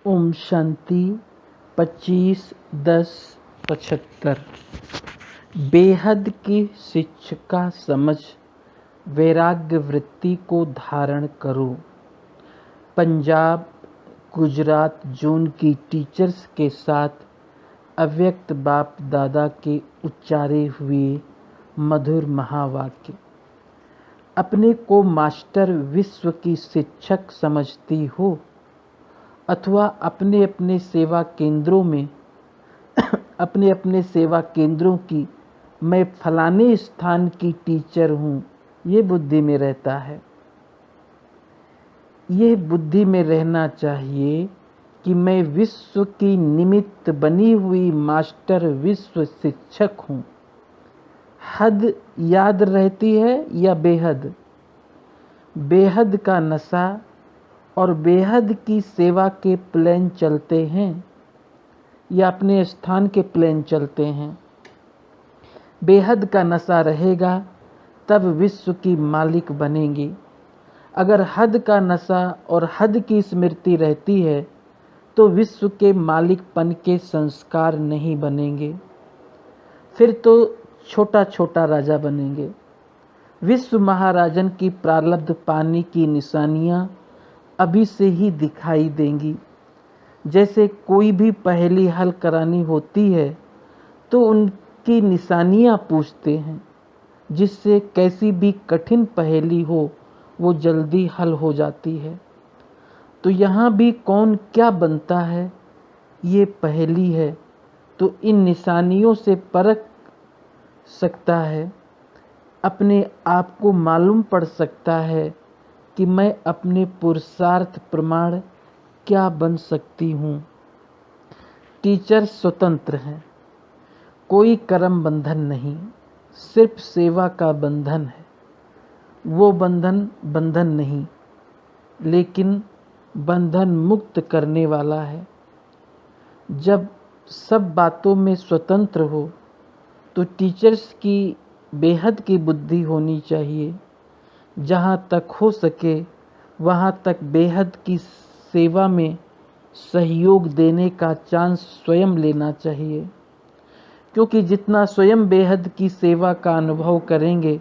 ओम शांति 25/10/75। बेहद की शिक्षिका समझ वैराग्य वृत्ति को धारण करो। पंजाब गुजरात जोन की टीचर्स के साथ अव्यक्त बाप दादा के उच्चारे हुए मधुर महावाक्य। अपने को मास्टर विश्व की शिक्षक समझती हो अथवा अपने अपने सेवा केंद्रों में अपने सेवा केंद्रों की मैं फलाने स्थान की टीचर हूँ, ये बुद्धि में रहता है। यह बुद्धि में रहना चाहिए कि मैं विश्व की निमित्त बनी हुई मास्टर विश्व शिक्षक हूँ। हद याद रहती है या बेहद? बेहद का नशा और बेहद की सेवा के प्लेन चलते हैं या अपने स्थान के प्लेन चलते हैं। बेहद का नशा रहेगा तब विश्व की मालिक बनेंगी। अगर हद का नशा और हद की स्मृति रहती है तो विश्व के मालिकपन के संस्कार नहीं बनेंगे, फिर तो छोटा छोटा राजा बनेंगे। विश्व महाराजन की प्रारब्ध पाने की निशानियां अभी से ही दिखाई देंगी। जैसे कोई भी पहेली हल करानी होती है तो उनकी निशानियां पूछते हैं, जिससे कैसी भी कठिन पहेली हो वो जल्दी हल हो जाती है। तो यहाँ भी कौन क्या बनता है ये पहेली है, तो इन निशानियों से परख सकता है। अपने आप को मालूम पड़ सकता है कि मैं अपने पुरुषार्थ प्रमाण क्या बन सकती हूँ। टीचर स्वतंत्र हैं, कोई कर्म बंधन नहीं, सिर्फ सेवा का बंधन है। वो बंधन नहीं, लेकिन बंधन मुक्त करने वाला है। जब सब बातों में स्वतंत्र हो तो टीचर्स की बेहद की बुद्धि होनी चाहिए। जहाँ तक हो सके वहाँ तक बेहद की सेवा में सहयोग देने का चांस स्वयं लेना चाहिए, क्योंकि जितना स्वयं बेहद की सेवा का अनुभव करेंगे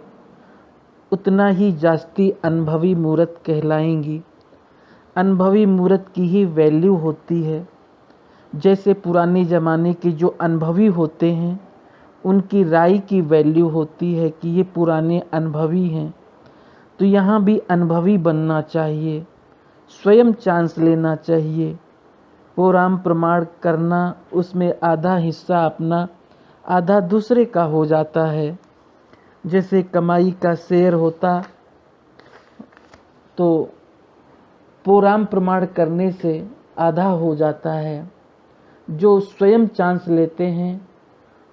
उतना ही जास्ती अनुभवी मूर्त कहलाएंगी। अनुभवी मूर्त की ही वैल्यू होती है। जैसे पुराने ज़माने के जो अनुभवी होते हैं उनकी राय की वैल्यू होती है कि ये पुराने अनुभवी हैं। तो यहाँ भी अनुभवी बनना चाहिए, स्वयं चांस लेना चाहिए। पुराण प्रमाण करना, उसमें आधा हिस्सा अपना आधा दूसरे का हो जाता है। जैसे कमाई का शेयर होता तो पुराण प्रमाण करने से आधा हो जाता है। जो स्वयं चांस लेते हैं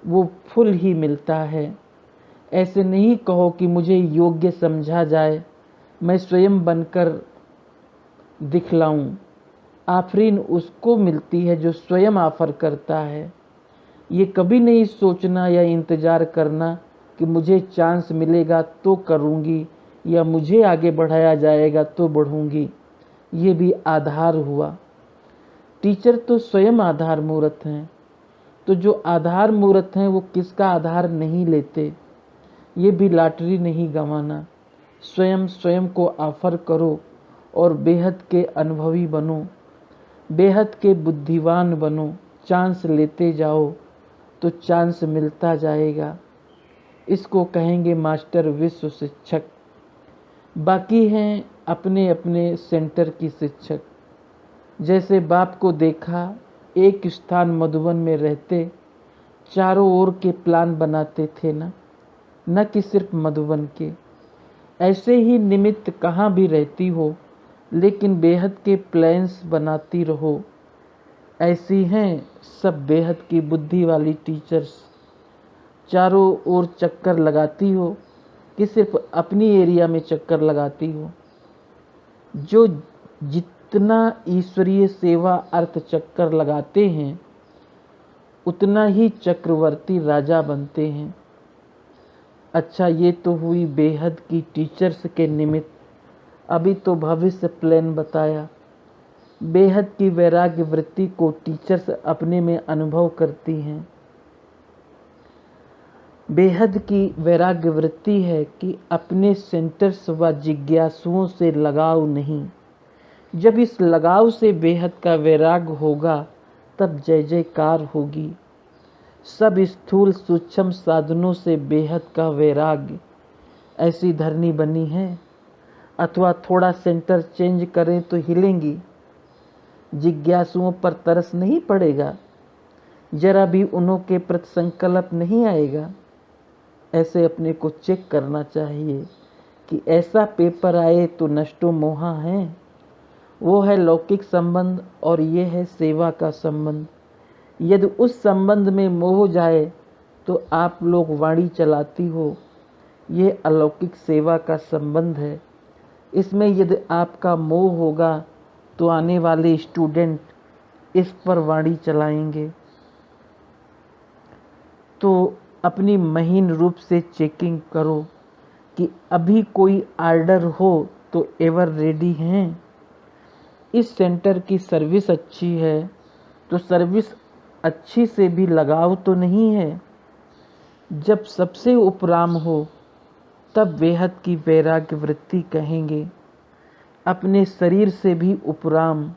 वो फुल ही मिलता है। ऐसे नहीं कहो कि मुझे योग्य समझा जाए, मैं स्वयं बनकर दिखलाऊं। आफरीन उसको मिलती है जो स्वयं ऑफर करता है। ये कभी नहीं सोचना या इंतज़ार करना कि मुझे चांस मिलेगा तो करूँगी या मुझे आगे बढ़ाया जाएगा तो बढ़ूँगी। ये भी आधार हुआ। टीचर तो स्वयं आधार मूर्त हैं। तो जो आधार मूर्त हैं वो किसका आधार नहीं लेते। ये भी लॉटरी नहीं गंवाना। स्वयं को ऑफर करो और बेहद के अनुभवी बनो, बेहद के बुद्धिवान बनो। चांस लेते जाओ तो चांस मिलता जाएगा। इसको कहेंगे मास्टर विश्व शिक्षक। बाकी हैं अपने अपने सेंटर की शिक्षक। जैसे बाप को देखा एक स्थान मधुबन में रहते चारों ओर के प्लान बनाते थे न कि सिर्फ मधुबन के। ऐसे ही निमित्त कहाँ भी रहती हो लेकिन बेहद के प्लान्स बनाती रहो। ऐसी हैं सब बेहद की बुद्धि वाली टीचर्स। चारों ओर चक्कर लगाती हो कि सिर्फ अपनी एरिया में चक्कर लगाती हो। जो जितना ईश्वरीय सेवा अर्थ चक्कर लगाते हैं उतना ही चक्रवर्ती राजा बनते हैं। अच्छा, ये तो हुई बेहद की टीचर्स के निमित्त। अभी तो भविष्य प्लान बताया। बेहद की वैराग्य वृत्ति को टीचर्स अपने में अनुभव करती हैं। बेहद की वैराग्य वृत्ति है कि अपने सेंटर्स व जिज्ञासुओं से लगाव नहीं। जब इस लगाव से बेहद का वैराग्य होगा तब जय जयकार होगी। सब स्थूल सूक्ष्म साधनों से बेहद का वैराग्य, ऐसी धरनी बनी है। अथवा थोड़ा सेंटर चेंज करें तो हिलेंगी। जिज्ञासुओं पर तरस नहीं पड़ेगा, जरा भी उन्हों के प्रति संकल्प नहीं आएगा। ऐसे अपने को चेक करना चाहिए कि ऐसा पेपर आए तो नष्टो मोहा है। वो है लौकिक संबंध और ये है सेवा का संबंध। यदि उस संबंध में मोह जाए तो आप लोग वाणी चलाती हो। ये अलौकिक सेवा का संबंध है। इसमें यदि आपका मोह होगा तो आने वाले स्टूडेंट इस पर वाणी चलाएंगे। तो अपनी महीन रूप से चेकिंग करो कि अभी कोई ऑर्डर हो तो एवर रेडी हैं। इस सेंटर की सर्विस अच्छी है तो सर्विस अच्छी से भी लगाव तो नहीं है। जब सबसे उपराम हो तब बेहद की वैराग्य वृत्ति कहेंगे। अपने शरीर से भी उपराम,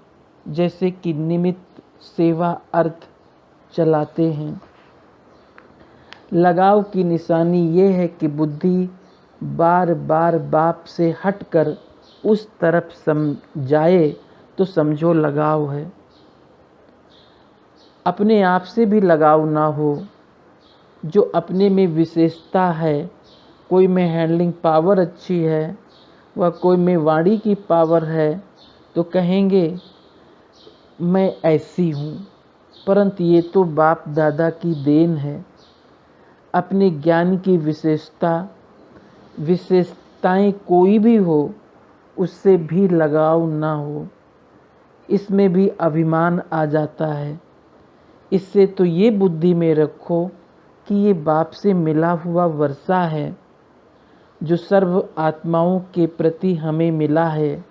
जैसे कि निमित्त सेवा अर्थ चलाते हैं। लगाव की निशानी ये है कि बुद्धि बार बार बाप से हटकर उस तरफ जाए तो समझो लगाव है। अपने आप से भी लगाव ना हो। जो अपने में विशेषता है, कोई में हैंडलिंग पावर अच्छी है व कोई में वाणी की पावर है, तो कहेंगे मैं ऐसी हूँ, परंतु ये तो बाप दादा की देन है। अपने ज्ञान की विशेषताएं कोई भी हो, उससे भी लगाव ना हो। इसमें भी अभिमान आ जाता है। इससे तो ये बुद्धि में रखो कि ये बाप से मिला हुआ वर्षा है, जो सर्व आत्माओं के प्रति हमें मिला है।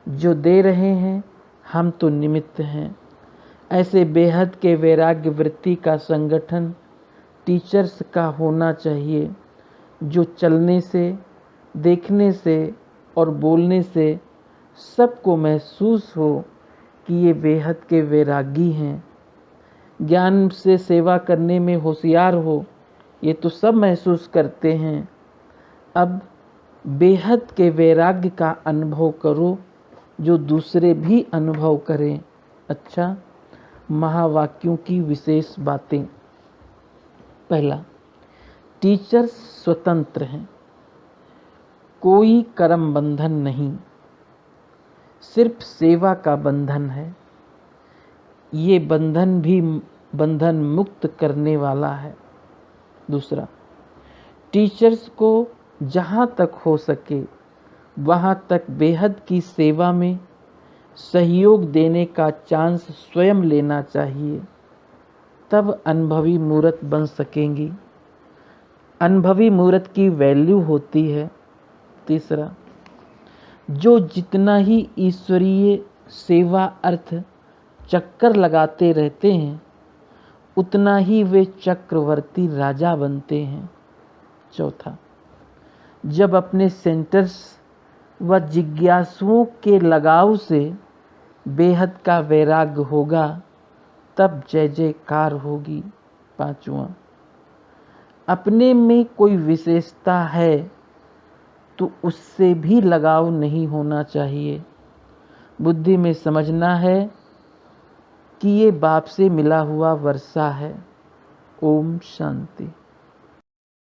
जो दे रहे हैं, हम तो निमित्त हैं। ऐसे बेहद के वैराग्य वृत्ति का संगठन टीचर्स का होना चाहिए, जो चलने से, देखने से और बोलने से सबको महसूस हो कि ये बेहद के वैरागी हैं। ज्ञान से सेवा करने में होशियार हो, ये तो सब महसूस करते हैं। अब बेहद के वैराग्य का अनुभव करो, जो दूसरे भी अनुभव करें। अच्छा, महावाक्यों की विशेष बातें। पहला, टीचर स्वतंत्र हैं, कोई कर्म बंधन नहीं, सिर्फ सेवा का बंधन है। ये बंधन भी बंधन मुक्त करने वाला है। दूसरा, टीचर्स को जहाँ तक हो सके वहाँ तक बेहद की सेवा में सहयोग देने का चांस स्वयं लेना चाहिए, तब अनुभवी मूर्त बन सकेंगी। अनुभवी मूर्त की वैल्यू होती है। तीसरा, जो जितना ही ईश्वरीय सेवा अर्थ चक्कर लगाते रहते हैं, उतना ही वे चक्रवर्ती राजा बनते हैं। चौथा, जब अपने सेंटर्स व जिज्ञासुओं के लगाव से बेहद का वैराग्य होगा, तब जय जयकार होगी। पांचवा, अपने में कोई विशेषता है तो उससे भी लगाव नहीं होना चाहिए। बुद्धि में समझना है कि ये बाप से मिला हुआ वर्षा है। ओम शांति।